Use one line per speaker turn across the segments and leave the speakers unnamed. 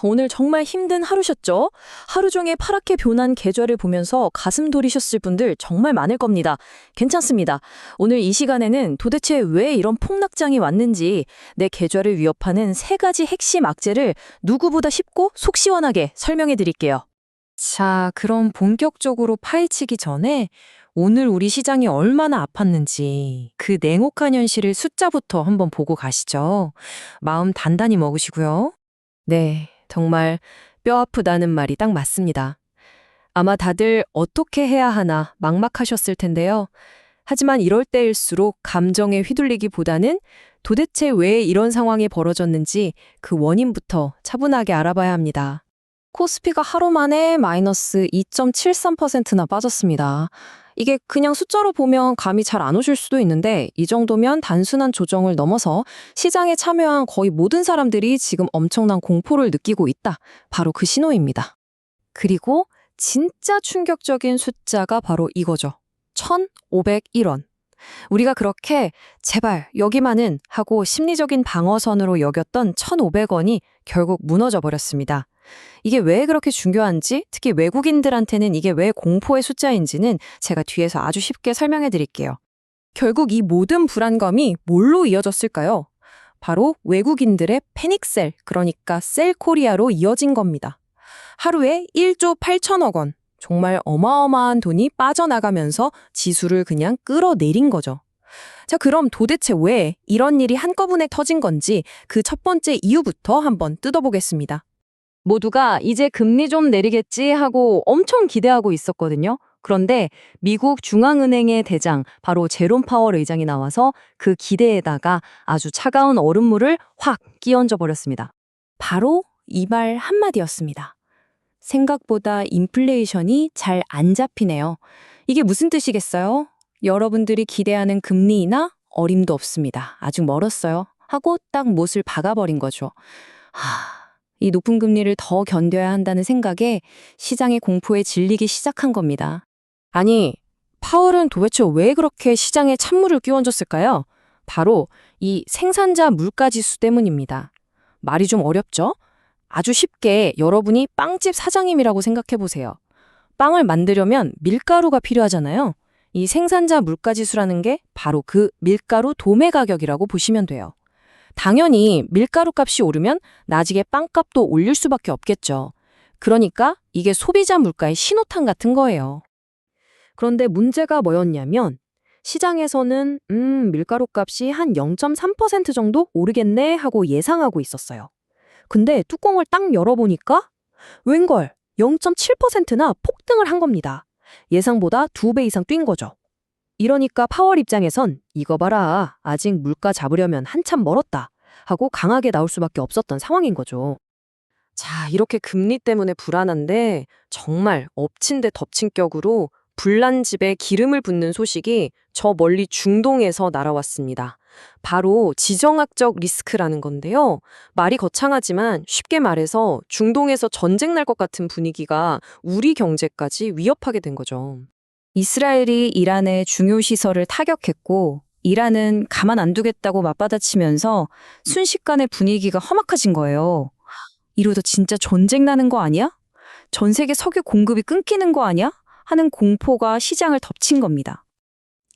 오늘 정말 힘든 하루셨죠? 하루 종일 파랗게 변한 계절을 보면서 가슴 졸이셨을 분들 정말 많을 겁니다. 괜찮습니다. 오늘 이 시간에는 도대체 왜 이런 폭락장이 왔는지 내 계절을 위협하는 세 가지 핵심 악재를 누구보다 쉽고 속 시원하게 설명해 드릴게요.
자, 그럼 본격적으로 파헤치기 전에 오늘 우리 시장이 얼마나 아팠는지 그 냉혹한 현실을 숫자부터 한번 보고 가시죠. 마음 단단히 먹으시고요. 네, 정말 뼈 아프다는 말이 딱 맞습니다. 아마 다들 어떻게 해야 하나 막막하셨을 텐데요. 하지만 이럴 때일수록 감정에 휘둘리기보다는 도대체 왜 이런 상황이 벌어졌는지 그 원인부터 차분하게 알아봐야 합니다. 코스피가 하루 만에 마이너스 2.73%나 빠졌습니다. 이게 그냥 숫자로 보면 감이 잘 안 오실 수도 있는데 이 정도면 단순한 조정을 넘어서 시장에 참여한 거의 모든 사람들이 지금 엄청난 공포를 느끼고 있다. 바로 그 신호입니다. 그리고 진짜 충격적인 숫자가 바로 이거죠. 1,501원. 우리가 그렇게 제발 여기만은 하고 심리적인 방어선으로 여겼던 1,500원이 결국 무너져 버렸습니다. 이게 왜 그렇게 중요한지, 특히 외국인들한테는 이게 왜 공포의 숫자인지는 제가 뒤에서 아주 쉽게 설명해 드릴게요. 결국 이 모든 불안감이 뭘로 이어졌을까요? 바로 외국인들의 패닉셀, 그러니까 셀코리아로 이어진 겁니다. 하루에 1조 8천억 원, 정말 어마어마한 돈이 빠져나가면서 지수를 그냥 끌어내린 거죠. 자, 그럼 도대체 왜 이런 일이 한꺼번에 터진 건지 그 첫 번째 이유부터 한번 뜯어보겠습니다. 모두가 이제 금리 좀 내리겠지 하고 엄청 기대하고 있었거든요. 그런데 미국 중앙은행의 대장, 바로 제롬 파월 의장이 나와서 그 기대에다가 아주 차가운 얼음물을 확 끼얹어 버렸습니다. 바로 이 말 한마디였습니다. 생각보다 인플레이션이 잘 안 잡히네요. 이게 무슨 뜻이겠어요? 여러분들이 기대하는 금리 인하? 어림도 없습니다. 아직 멀었어요. 하고 딱 못을 박아버린 거죠. 이 높은 금리를 더 견뎌야 한다는 생각에 시장의 공포에 질리기 시작한 겁니다. 아니, 파월은 도대체 왜 그렇게 시장에 찬물을 끼얹었을까요? 바로 이 생산자 물가지수 때문입니다. 말이 좀 어렵죠? 아주 쉽게 여러분이 빵집 사장님이라고 생각해 보세요. 빵을 만들려면 밀가루가 필요하잖아요. 이 생산자 물가지수라는 게 바로 그 밀가루 도매 가격이라고 보시면 돼요. 당연히 밀가루 값이 오르면 나중에 빵값도 올릴 수밖에 없겠죠. 그러니까 이게 소비자 물가의 신호탄 같은 거예요. 그런데 문제가 뭐였냐면 시장에서는 밀가루 값이 한 0.3% 정도 오르겠네 하고 예상하고 있었어요. 근데 뚜껑을 딱 열어보니까 웬걸 0.7%나 폭등을 한 겁니다. 예상보다 2배 이상 뛴 거죠. 이러니까 파월 입장에선 이거 봐라, 아직 물가 잡으려면 한참 멀었다 하고 강하게 나올 수밖에 없었던 상황인 거죠. 자, 이렇게 금리 때문에 불안한데 정말 엎친 데 덮친 격으로 불난 집에 기름을 붓는 소식이 저 멀리 중동에서 날아왔습니다. 바로 지정학적 리스크라는 건데요. 말이 거창하지만 쉽게 말해서 중동에서 전쟁 날 것 같은 분위기가 우리 경제까지 위협하게 된 거죠. 이스라엘이 이란의 중요 시설을 타격했고 이란은 가만 안 두겠다고 맞받아치면서 순식간에 분위기가 험악해진 거예요. 이러다 진짜 전쟁 나는 거 아니야? 전 세계 석유 공급이 끊기는 거 아니야? 하는 공포가 시장을 덮친 겁니다.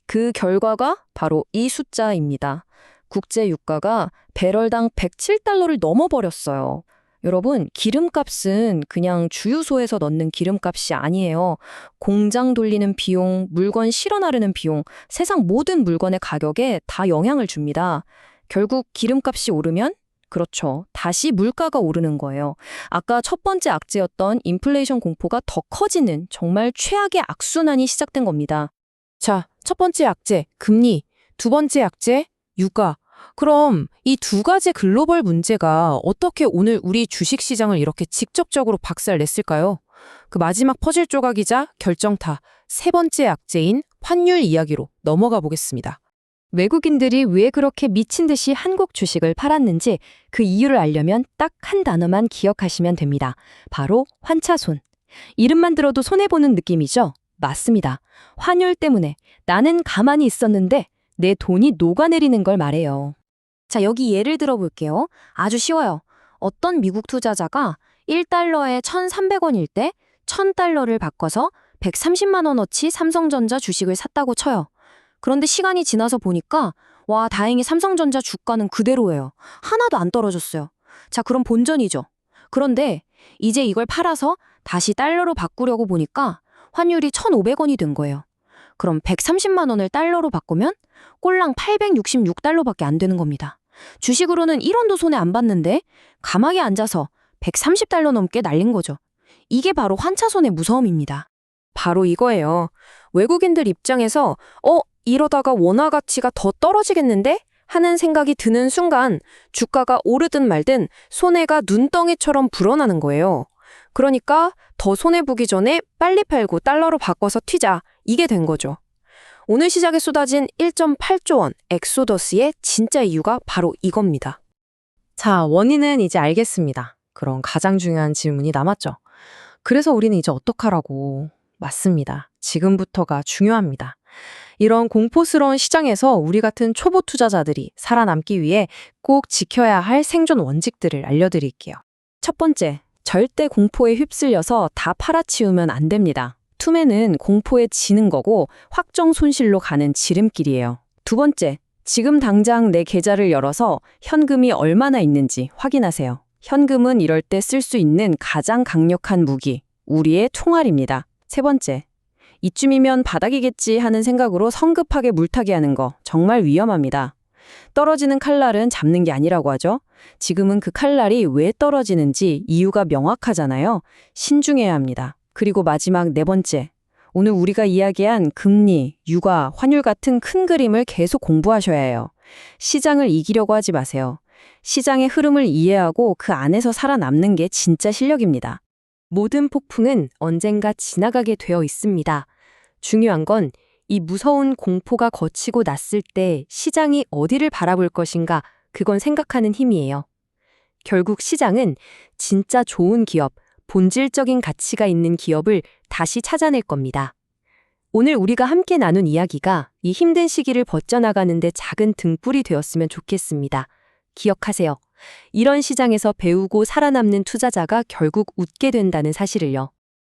그 결과가 바로 이 숫자입니다. 국제 유가가 배럴당 107달러를 넘어버렸어요. 여러분, 기름값은 그냥 주유소에서 넣는 기름값이 아니에요. 공장 돌리는 비용, 물건 실어 나르는 비용, 세상 모든 물건의 가격에 다 영향을 줍니다. 결국 기름값이 오르면 그렇죠. 다시 물가가 오르는 거예요. 아까 첫 번째 악재였던 인플레이션 공포가 더 커지는 정말 최악의 악순환이 시작된 겁니다. 자, 첫 번째 악재, 금리. 두 번째 악재, 유가. 그럼 이 두 가지 글로벌 문제가 어떻게 오늘 우리 주식시장을 이렇게 직접적으로 박살냈을까요? 그 마지막 퍼즐 조각이자 결정타, 세 번째 악재인 환율 이야기로 넘어가 보겠습니다. 외국인들이 왜 그렇게 미친 듯이 한국 주식을 팔았는지 그 이유를 알려면 딱 한 단어만 기억하시면 됩니다. 바로 환차손. 이름만 들어도 손해보는 느낌이죠? 맞습니다. 환율 때문에 나는 가만히 있었는데 내 돈이 녹아내리는 걸 말해요. 자, 여기 예를 들어 볼게요. 아주 쉬워요. 어떤 미국 투자자가
1달러에 1,300원일 때 1,000달러를 바꿔서 130만 원어치 삼성전자 주식을 샀다고 쳐요. 그런데 시간이 지나서 보니까 와, 다행히 삼성전자 주가는 그대로예요. 하나도 안 떨어졌어요. 자, 그럼 본전이죠. 그런데 이제 이걸 팔아서 다시 달러로 바꾸려고 보니까 환율이 1,500원이 된 거예요. 그럼 130만 원을 달러로 바꾸면 꼴랑 866달러밖에 안 되는 겁니다. 주식으로는 1원도 손해 안 봤는데 가만히 앉아서 130달러 넘게 날린 거죠. 이게 바로 환차손의 무서움입니다.
바로 이거예요. 외국인들 입장에서 이러다가 원화 가치가 더 떨어지겠는데? 하는 생각이 드는 순간 주가가 오르든 말든 손해가 눈덩이처럼 불어나는 거예요. 그러니까 더 손해보기 전에 빨리 팔고 달러로 바꿔서 튀자. 이게 된 거죠. 오늘 시장에 쏟아진 1.8조 원 엑소더스의 진짜 이유가 바로 이겁니다.
자, 원인은 이제 알겠습니다. 그럼 가장 중요한 질문이 남았죠. 그래서 우리는 이제 어떡하라고. 맞습니다. 지금부터가 중요합니다. 이런 공포스러운 시장에서 우리 같은 초보 투자자들이 살아남기 위해 꼭 지켜야 할 생존 원칙들을 알려드릴게요.
첫 번째, 절대 공포에 휩쓸려서 다 팔아치우면 안 됩니다. 투매는 공포에 지는 거고 확정 손실로 가는 지름길이에요. 두 번째, 지금 당장 내 계좌를 열어서 현금이 얼마나 있는지 확인하세요. 현금은 이럴 때 쓸 수 있는 가장 강력한 무기, 우리의 총알입니다. 세 번째, 이쯤이면 바닥이겠지 하는 생각으로 성급하게 물타기 하는 거 정말 위험합니다. 떨어지는 칼날은 잡는 게 아니라고 하죠. 지금은 그 칼날이 왜 떨어지는지 이유가 명확하잖아요. 신중해야 합니다. 그리고 마지막 네 번째, 오늘 우리가 이야기한 금리, 유가, 환율 같은 큰 그림을 계속 공부하셔야 해요. 시장을 이기려고 하지 마세요. 시장의 흐름을 이해하고 그 안에서 살아남는 게 진짜 실력입니다.
모든 폭풍은 언젠가 지나가게 되어 있습니다. 중요한 건 이 무서운 공포가 거치고 났을 때 시장이 어디를 바라볼 것인가, 그건 생각하는 힘이에요. 결국 시장은 진짜 좋은 기업, 본질적인 가치가 있는 기업을 다시 찾아낼 겁니다. 오늘 우리가 함께 나눈 이야기가 이 힘든 시기를 버텨나가는데 작은 등불이 되었으면 좋겠습니다. 기억하세요. 이런 시장에서 배우고 살아남는 투자자가 결국 웃게 된다는 사실을요.